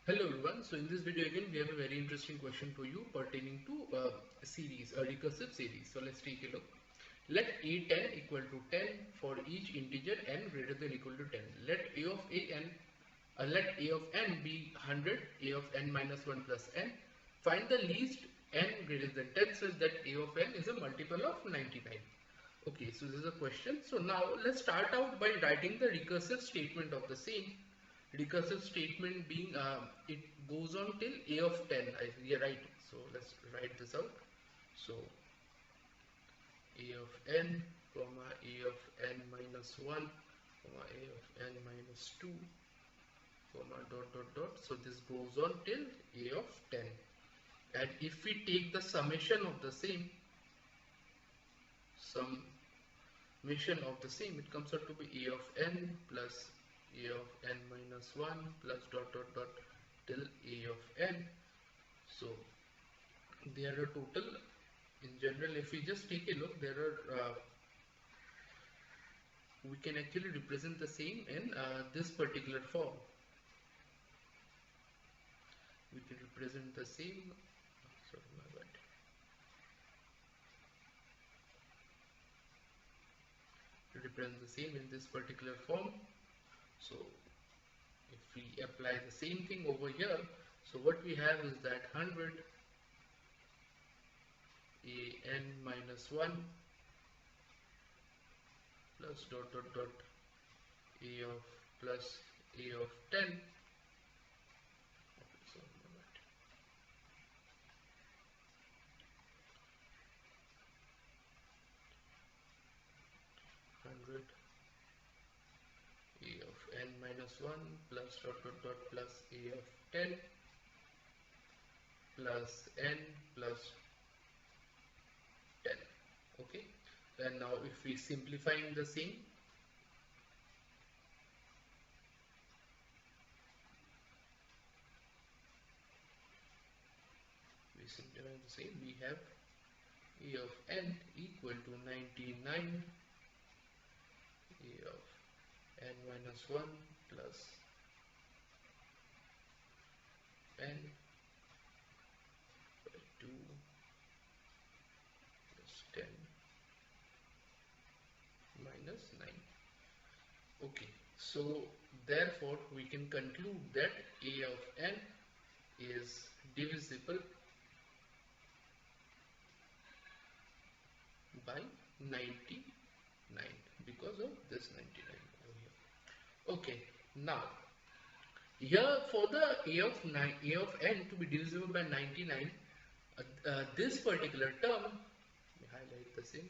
Hello everyone. So in this video again we have a very interesting question for you pertaining to a recursive series. So let's take a look. Let a10 equal to 10 for each integer n greater than or equal to 10. Let a of n be 100, a of n minus 1 plus n. Find the least n greater than 10 such that a of n is a multiple of 99. Okay, so this is a question. So now let's start out by writing the recursive statement of the same. Recursive statement being it goes on till a of 10. Yeah, right. So let's write this out. So a of n comma a of n minus 1 comma a of n minus 2 comma dot dot dot. So this goes on till a of 10, and if we take the summation of the same, it comes out to be a of n plus a of n minus 1 plus dot dot dot till a of n. So there are total, in general, if we just take a look, there are we can actually represent the same in this particular form. We can represent the same, sorry, my bad. Represent the same in this particular form. So if we apply the same thing over here, so what we have is that 100 a n minus 1 plus dot dot dot a of plus a of 10. Okay, so 100 a of n minus 1 plus dot dot dot plus a of 10 plus n plus 10. Okay, and now if we simplifying the same, we have a of n equal to 99 a of n minus 1 plus n by 2 plus 10 minus 9. Okay, so therefore we can conclude that a of n is divisible by 99 because of this 99 over here. Okay, now here for the a of n to be divisible by 99, this particular term, let me highlight the same,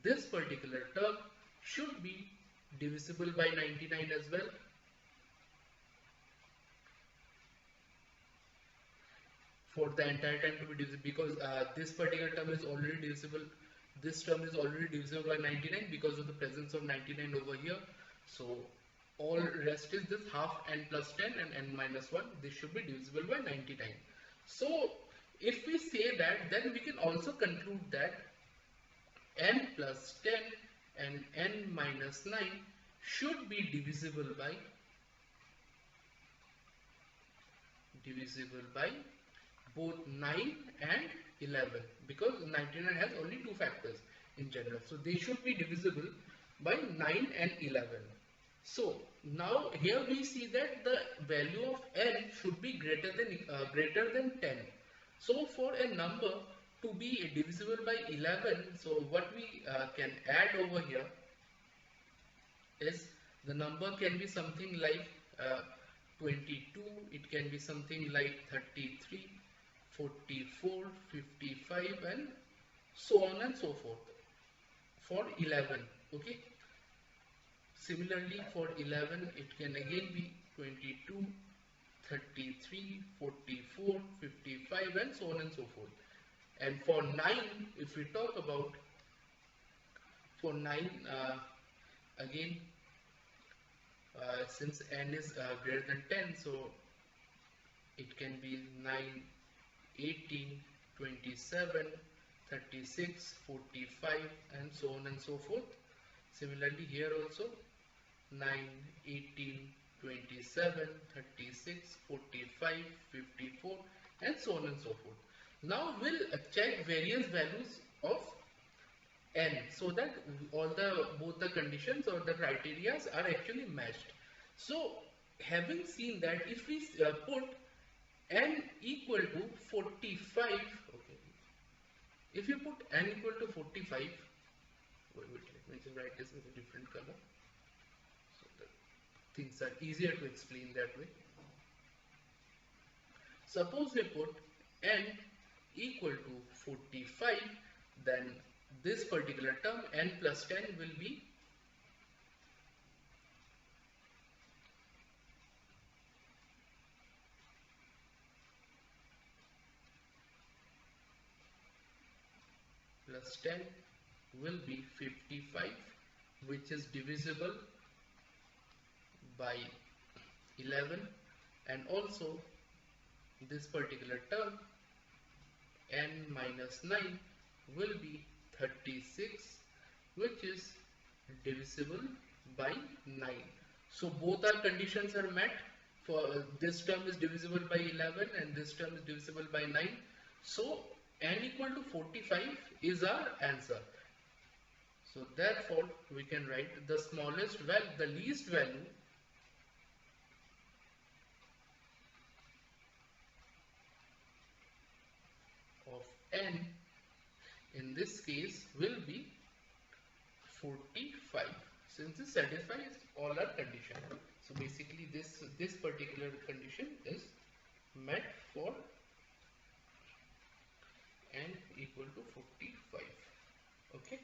this particular term should be divisible by 99 as well. For the entire time to be divisible, because this particular term is already divisible, this term is already divisible by 99 because of the presence of 99 over here. So all rest is this half n plus 10 and n minus 1, this should be divisible by 99. So if we say that, then we can also conclude that n plus 10 and n minus 9 should be divisible by both 9 and 11, because 99 has only two factors in general, so they should be divisible by 9 and 11. So now here we see that the value of n should be greater than 10. So for a number to be divisible by 11, so what we can add over here is the number can be something like 22, it can be something like 33, 44, 55, and so on and so forth for 11. Okay, similarly for 11 it can again be 22, 33, 44, 55, and so on and so forth. And for 9, if we talk about, for 9 again, since n is greater than 10, so it can be 9, 18, 27, 36, 45, and so on and so forth. Similarly here also 9, 18, 27, 36, 45, 54, and so on and so forth. Now we'll check various values of n so that all the both the conditions or the criterias are actually matched. So having seen that, if we put n equal to 45, okay, if you put n equal to 45, wait, let me just write this with a different color so that things are easier to explain that way. Suppose we put n equal to 45, then this particular term n plus 10 will be plus 10 will be 55, which is divisible by 11, and also this particular term n minus 9 will be 36, which is divisible by 9. So both our conditions are met. For this term is divisible by 11 and this term is divisible by 9. So n equal to 45 is our answer. So therefore we can write the smallest value, the least value of n in this case will be 45, since this satisfies all our condition. So basically this particular condition is met for n equal to 45. Okay,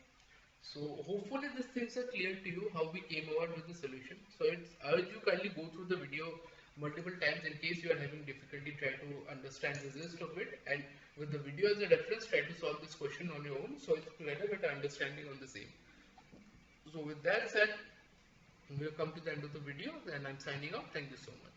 so hopefully these things are clear to you, how we came about with the solution. So I urge you kindly go through the video multiple times. In case you are having difficulty, try to understand the gist of it, and with the video as a reference, try to solve this question on your own, so it's better better understanding on the same. So with that said, we have come to the end of the video and I'm signing off. Thank you so much.